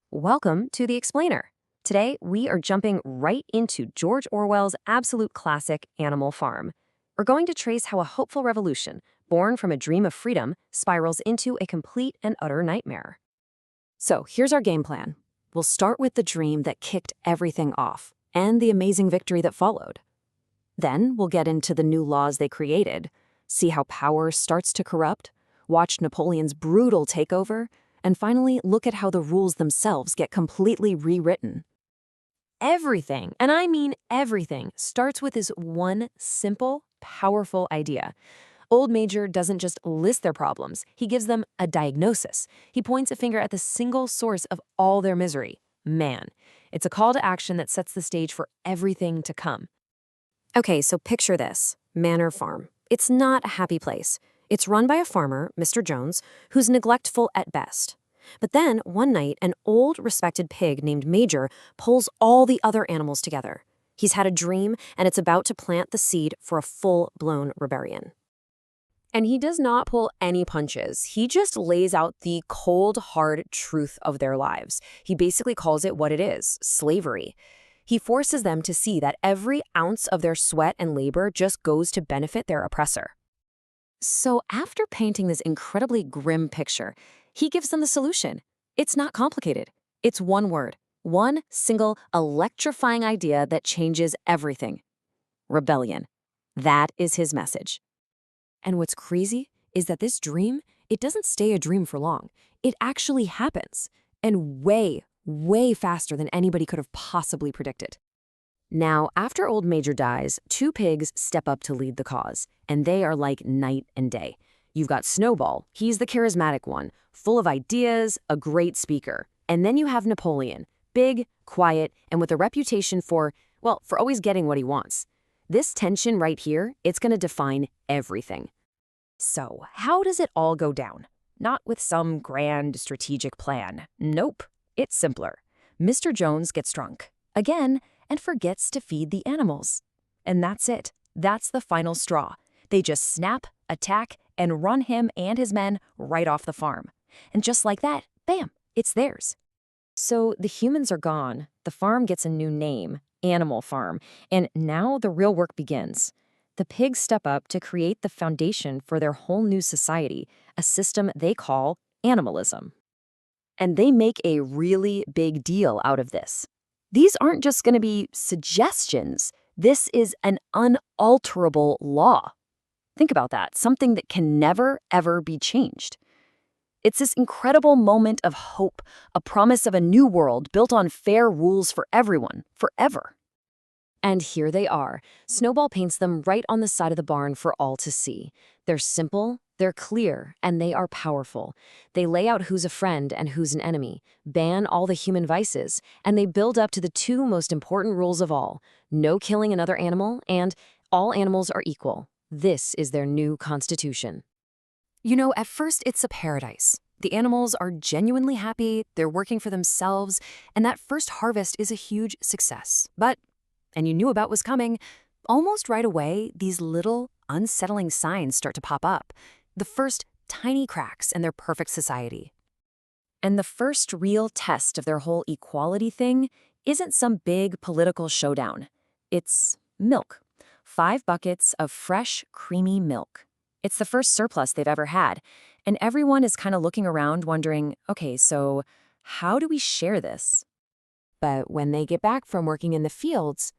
Welcome to The Explainer. Today, we are jumping right into George Orwell's absolute classic, Animal Farm. We're going to trace how a hopeful revolution, born from a dream of freedom, spirals into a complete and utter nightmare. So, here's our game plan. We'll start with the dream that kicked everything off, and the amazing victory that followed. Then, we'll get into the new laws they created, see how power starts to corrupt, watch Napoleon's brutal takeover, and finally look at how the rules themselves get completely rewritten. Everything, and I mean everything, starts with this one simple, powerful idea. Old Major doesn't just list their problems, he gives them a diagnosis. He points a finger at the single source of all their misery, man. It's a call to action that sets the stage for everything to come. Okay, so picture this, Manor Farm. It's not a happy place. It's run by a farmer, Mr. Jones, who's neglectful at best. But then, one night, an old, respected pig named Major pulls all the other animals together. He's had a dream, and it's about to plant the seed for a full-blown rebellion. And he does not pull any punches. He just lays out the cold, hard truth of their lives. He basically calls it what it is, slavery. He forces them to see that every ounce of their sweat and labor just goes to benefit their oppressor. So after painting this incredibly grim picture, he gives them the solution. It's not complicated. It's one word, one single electrifying idea that changes everything. Rebellion. That is his message. And what's crazy is that this dream, it doesn't stay a dream for long. It actually happens, and way, way faster than anybody could have possibly predicted. Now, after Old Major dies, two pigs step up to lead the cause, and they are like night and day. You've got Snowball, he's the charismatic one, full of ideas, a great speaker. And then you have Napoleon, big, quiet, and with a reputation for always getting what he wants. This tension right here, it's going to define everything. So, how does it all go down? Not with some grand strategic plan. Nope, it's simpler. Mr. Jones gets drunk, again, and forgets to feed the animals. And that's it. That's the final straw. They just snap, attack, and run him and his men right off the farm. And just like that, bam, it's theirs. So the humans are gone. The farm gets a new name, Animal Farm, and now the real work begins. The pigs step up to create the foundation for their whole new society, a system they call animalism. And they make a really big deal out of this. These aren't just going to be suggestions. This is an unalterable law. Think about that, something that can never, ever be changed. It's this incredible moment of hope, a promise of a new world built on fair rules for everyone, forever. And here they are. Snowball paints them right on the side of the barn for all to see. They're simple, they're clear, and they are powerful. They lay out who's a friend and who's an enemy, ban all the human vices, and they build up to the two most important rules of all: no killing another animal, and all animals are equal. This is their new constitution. You know, at first it's a paradise. The animals are genuinely happy, they're working for themselves, and that first harvest is a huge success. But, and you knew about was coming, almost right away, these little, unsettling signs start to pop up. The first tiny cracks in their perfect society. And the first real test of their whole equality thing isn't some big political showdown. It's milk. 5 buckets of fresh, creamy milk. It's the first surplus they've ever had, and everyone is kind of looking around wondering, okay, so how do we share this? But when they get back from working in the fields,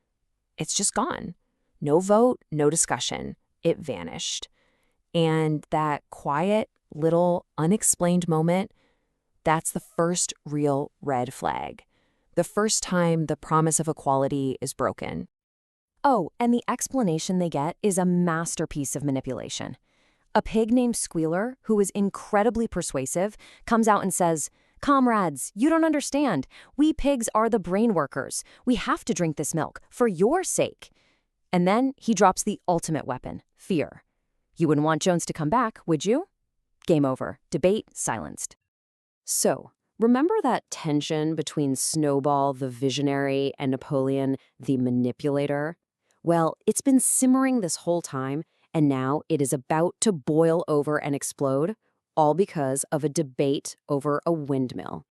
it's just gone. No vote, no discussion. It vanished. And that quiet, little, unexplained moment, that's the first real red flag. The first time the promise of equality is broken. Oh, and the explanation they get is a masterpiece of manipulation. A pig named Squealer, who is incredibly persuasive, comes out and says, "Comrades, you don't understand. We pigs are the brain workers. We have to drink this milk, for your sake." And then he drops the ultimate weapon, fear. You wouldn't want Jones to come back, would you? Game over. Debate silenced. So, remember that tension between Snowball, the visionary, and Napoleon, the manipulator? Well, it's been simmering this whole time, and now it is about to boil over and explode, all because of a debate over a windmill.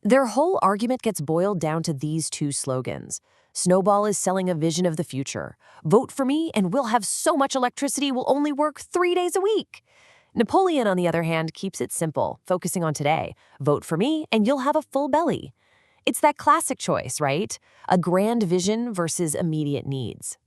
Their whole argument gets boiled down to these two slogans. Snowball is selling a vision of the future. Vote for me and we'll have so much electricity we'll only work 3 days a week. Napoleon, on the other hand, keeps it simple, focusing on today. Vote for me and you'll have a full belly. It's that classic choice, right? A grand vision versus immediate needs.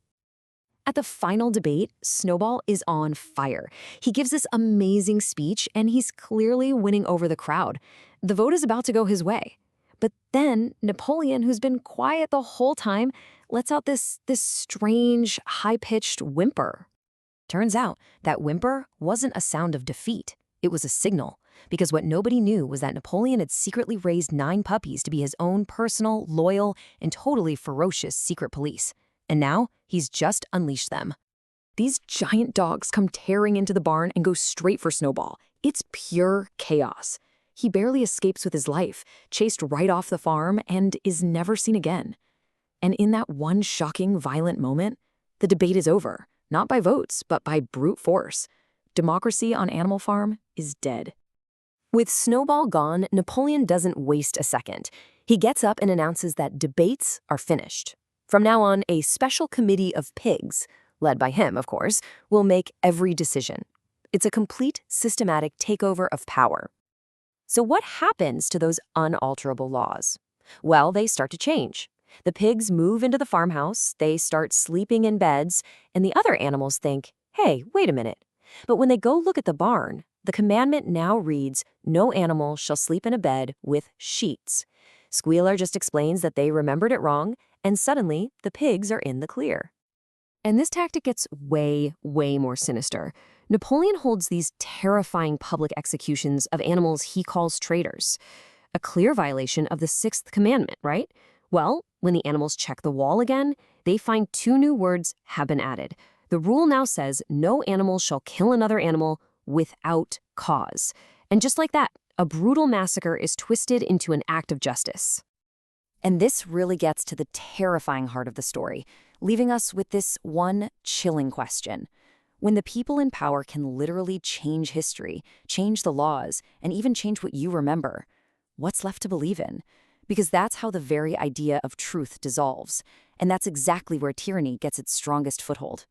At the final debate, Snowball is on fire. He gives this amazing speech, and he's clearly winning over the crowd. The vote is about to go his way. But then Napoleon, who's been quiet the whole time, lets out this strange, high-pitched whimper. Turns out that whimper wasn't a sound of defeat. It was a signal. Because what nobody knew was that Napoleon had secretly raised 9 puppies to be his own personal, loyal, and totally ferocious secret police. And now, he's just unleashed them. These giant dogs come tearing into the barn and go straight for Snowball. It's pure chaos. He barely escapes with his life, chased right off the farm, and is never seen again. And in that one shocking, violent moment, the debate is over, not by votes, but by brute force. Democracy on Animal Farm is dead. With Snowball gone, Napoleon doesn't waste a second. He gets up and announces that debates are finished. From now on, a special committee of pigs, led by him, of course, will make every decision. It's a complete systematic takeover of power. So what happens to those unalterable laws? Well, they start to change. The pigs move into the farmhouse, they start sleeping in beds, and the other animals think, hey, wait a minute. But when they go look at the barn, the commandment now reads, no animal shall sleep in a bed with sheets. Squealer just explains that they remembered it wrong, and suddenly the pigs are in the clear. And this tactic gets way, way more sinister. Napoleon holds these terrifying public executions of animals he calls traitors. A clear violation of the 6th commandment, right? Well, when the animals check the wall again, they find 2 new words have been added. The rule now says no animal shall kill another animal without cause. And just like that, a brutal massacre is twisted into an act of justice. And this really gets to the terrifying heart of the story, leaving us with this one chilling question. When the people in power can literally change history, change the laws, and even change what you remember, what's left to believe in? Because that's how the very idea of truth dissolves. And that's exactly where tyranny gets its strongest foothold.